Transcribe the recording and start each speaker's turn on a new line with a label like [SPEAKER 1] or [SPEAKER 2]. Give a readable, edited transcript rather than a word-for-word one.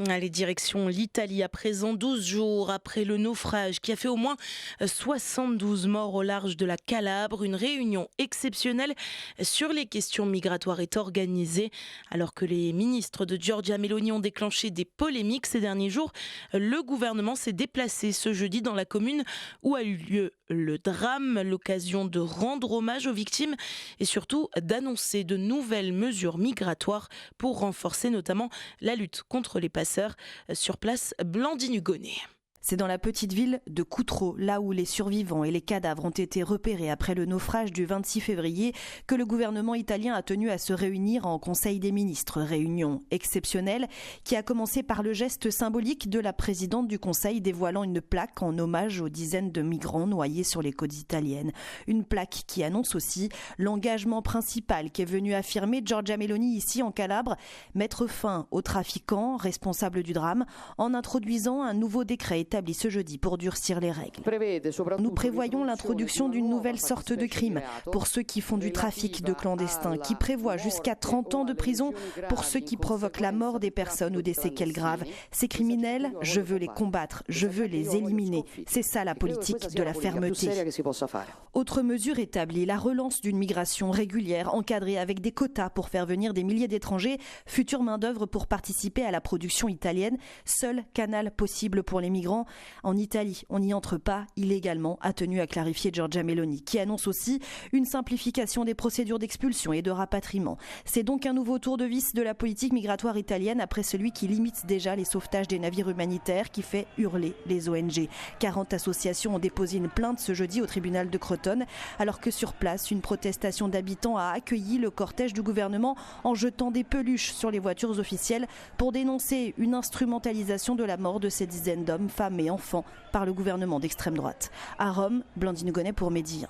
[SPEAKER 1] Allez, direction l'Italie à présent, 12 jours après le naufrage qui a fait au moins 72 morts au large de la Calabre. Une réunion exceptionnelle sur les questions migratoires est organisée. Alors que les ministres de Giorgia Meloni ont déclenché des polémiques ces derniers jours, le gouvernement s'est déplacé ce jeudi dans la commune où a eu lieu le drame, l'occasion de rendre hommage aux victimes et surtout d'annoncer de nouvelles mesures migratoires pour renforcer notamment la lutte contre les passeurs. Sur place, Blandine Hugonnet.
[SPEAKER 2] C'est dans la petite ville de Cutro, là où les survivants et les cadavres ont été repérés après le naufrage du 26 février, que le gouvernement italien a tenu à se réunir en Conseil des ministres. Réunion exceptionnelle qui a commencé par le geste symbolique de la présidente du Conseil dévoilant une plaque en hommage aux dizaines de migrants noyés sur les côtes italiennes. Une plaque qui annonce aussi l'engagement principal qu'est venu affirmer Giorgia Meloni ici en Calabre, mettre fin aux trafiquants responsables du drame en introduisant un nouveau décret établi ce jeudi pour durcir les règles. Nous prévoyons l'introduction d'une nouvelle sorte de crime pour ceux qui font du trafic de clandestins, qui prévoit jusqu'à 30 ans de prison pour ceux qui provoquent la mort des personnes ou des séquelles graves. Ces criminels, je veux les combattre, je veux les éliminer. C'est ça la politique de la fermeté. Autre mesure établie, la relance d'une migration régulière, encadrée avec des quotas pour faire venir des milliers d'étrangers, future main-d'œuvre pour participer à la production italienne. Seul canal possible pour les migrants. En Italie, on n'y entre pas illégalement, a tenu à clarifier Giorgia Meloni, qui annonce aussi une simplification des procédures d'expulsion et de rapatriement. C'est donc un nouveau tour de vis de la politique migratoire italienne après celui qui limite déjà les sauvetages des navires humanitaires, qui fait hurler les ONG. 40 associations ont déposé une plainte ce jeudi au tribunal de Crotone, alors que sur place, une protestation d'habitants a accueilli le cortège du gouvernement en jetant des peluches sur les voitures officielles pour dénoncer une instrumentalisation de la mort de ces dizaines d'hommes, femmes et enfants par le gouvernement d'extrême droite. À Rome, Blandine Hugonnet pour Medi 1.